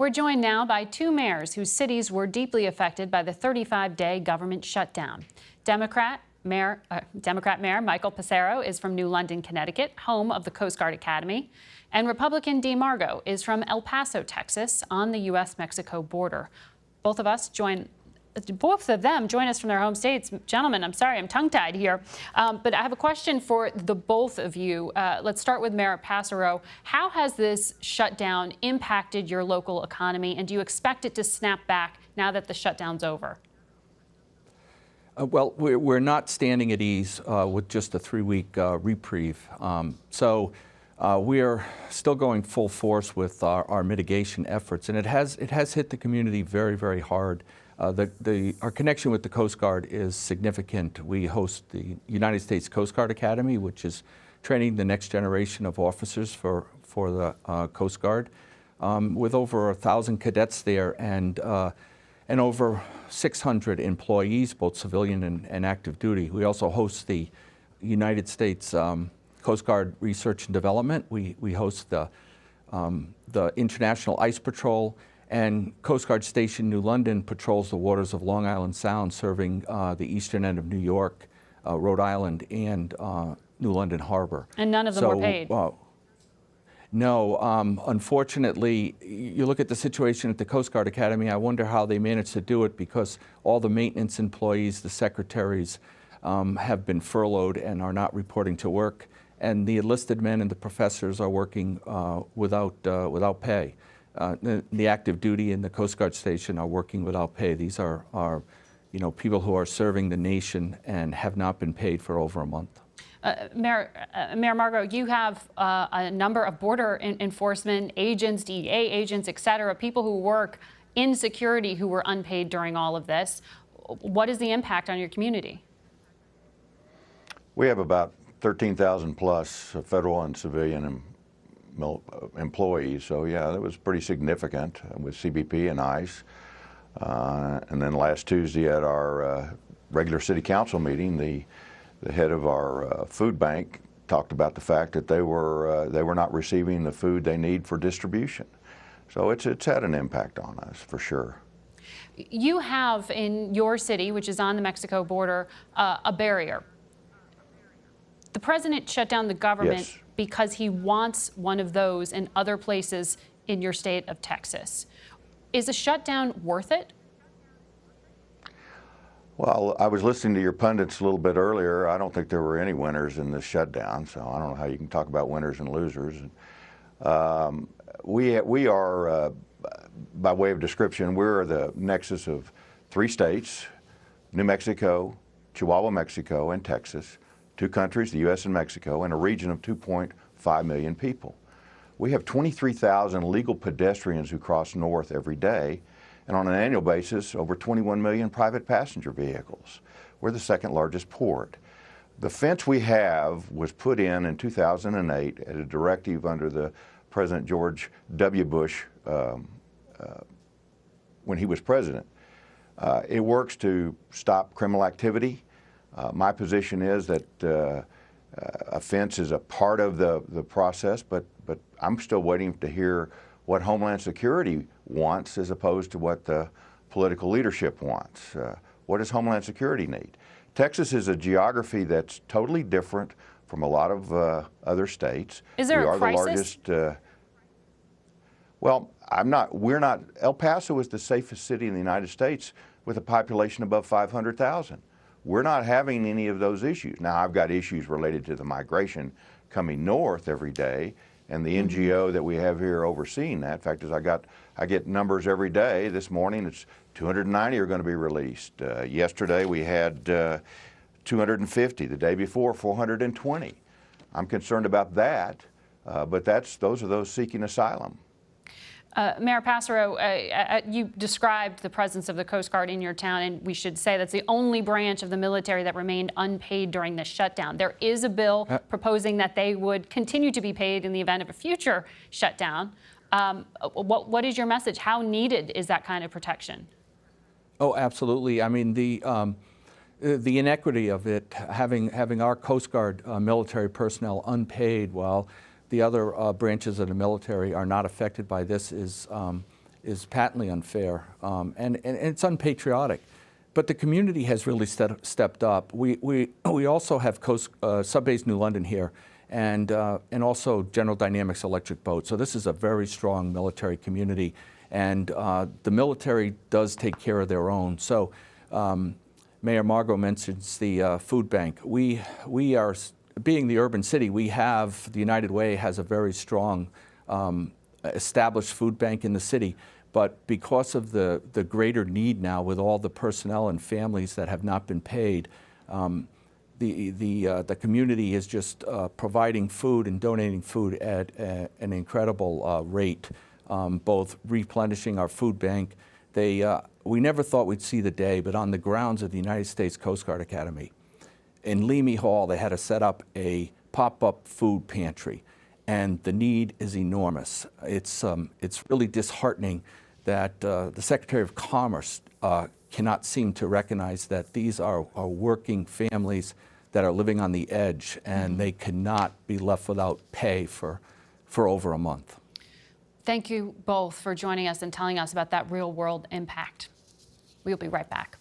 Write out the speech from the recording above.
We're joined now by two mayors whose cities were deeply affected by the 35-day government shutdown. Democrat Mayor Michael Passero is from New London, Connecticut, home of the Coast Guard Academy, and Republican Margo is from El Paso, Texas, on the U.S.-Mexico border. Both of them join us from their home states. Gentlemen, I'm sorry, I'm tongue-tied here. But I have a question for the both of you. Let's start with Mayor Passero. How has this shutdown impacted your local economy, and do you expect it to snap back now that the shutdown's over? Well, we're not standing at ease with just a 3-week reprieve. So we are still going full force with our mitigation efforts, and it has hit the community very, very hard. Our connection with the Coast Guard is significant. We host the United States Coast Guard Academy, which is training the next generation of officers for the Coast Guard, with over 1,000 cadets there and over 600 employees, both civilian and active duty. We also host the United States Coast Guard Research and Development. We host the International Ice Patrol, and Coast Guard Station New London patrols the waters of Long Island Sound, serving the eastern end of New York, Rhode Island, and New London Harbor. And none of them were paid? No, unfortunately, you look at the situation at the Coast Guard Academy, I wonder how they managed to do it, because all the maintenance employees, the secretaries, have been furloughed and are not reporting to work, and the enlisted men and the professors are working without pay. The active duty in the Coast Guard station are working without pay. These are people who are serving the nation and have not been paid for over a month. Mayor Margo, you have a number of border enforcement agents, DEA agents, et cetera, people who work in security who were unpaid during all of this. What is the impact on your community? We have about 13,000 plus federal and civilian employees, so yeah, that was pretty significant with CBP and ICE. And then last Tuesday at our regular city council meeting, the head of our food bank talked about the fact that they were not receiving the food they need for distribution. So it's had an impact on us for sure. You have in your city, which is on the Mexico border, a barrier. The president shut down the government Yes. because he wants one of those in other places in your state of Texas. Is a shutdown worth it? Well, I was listening to your pundits a little bit earlier. I don't think there were any winners in this shutdown, so I don't know how you can talk about winners and losers. We are, by way of description, we're the nexus of 3 states, New Mexico, Chihuahua, Mexico, and Texas, 2 countries, the U.S. and Mexico, and a region of 2.5 million people. We have 23,000 legal pedestrians who cross north every day, and on an annual basis, over 21 million private passenger vehicles. We're the 2nd largest port. The fence we have was put in 2008 at a directive under the President George W. Bush when he was president. It works to stop criminal activity. My position is that a fence is a part of the process, but I'm still waiting to hear what Homeland Security wants as opposed to what the political leadership wants. What does Homeland Security need? Texas is a geography that's totally different from a lot of other states. Is there a crisis? We are the largest. Well, El Paso is the safest city in the United States with a population above 500,000. We're not having any of those issues. Now, I've got issues related to the migration coming north every day, and the NGO that we have here overseeing that. In fact, I get numbers every day. This morning, it's 290 are going to be released. Yesterday, we had 250. The day before, 420. I'm concerned about that, but those are those seeking asylum. Mayor Passero, you described the presence of the Coast Guard in your town, and we should say that's the only branch of the military that remained unpaid during the shutdown. There is a bill proposing that they would continue to be paid in the event of a future shutdown. What is your message? How needed is that kind of protection? Oh, absolutely. I mean, the inequity of it, having our Coast Guard military personnel unpaid while the other branches of the military are not affected by this is is patently unfair, and it's unpatriotic. But the community has really stepped up. We also have Sub-Base New London here, and also General Dynamics electric boat. So this is a very strong military community, and the military does take care of their own. So Mayor Margo mentions the food bank. We are, being the urban city, the United Way has a very strong established food bank in the city. But because of the greater need now with all the personnel and families that have not been paid, the community is just providing food and donating food at an incredible rate, both replenishing our food bank. We never thought we'd see the day, but on the grounds of the United States Coast Guard Academy, in Leamy Hall, they had to set up a pop-up food pantry, and the need is enormous. It's really disheartening that the Secretary of Commerce cannot seem to recognize that these are working families that are living on the edge, and they cannot be left without pay for over a month. Thank you both for joining us and telling us about that real-world impact. We'll be right back.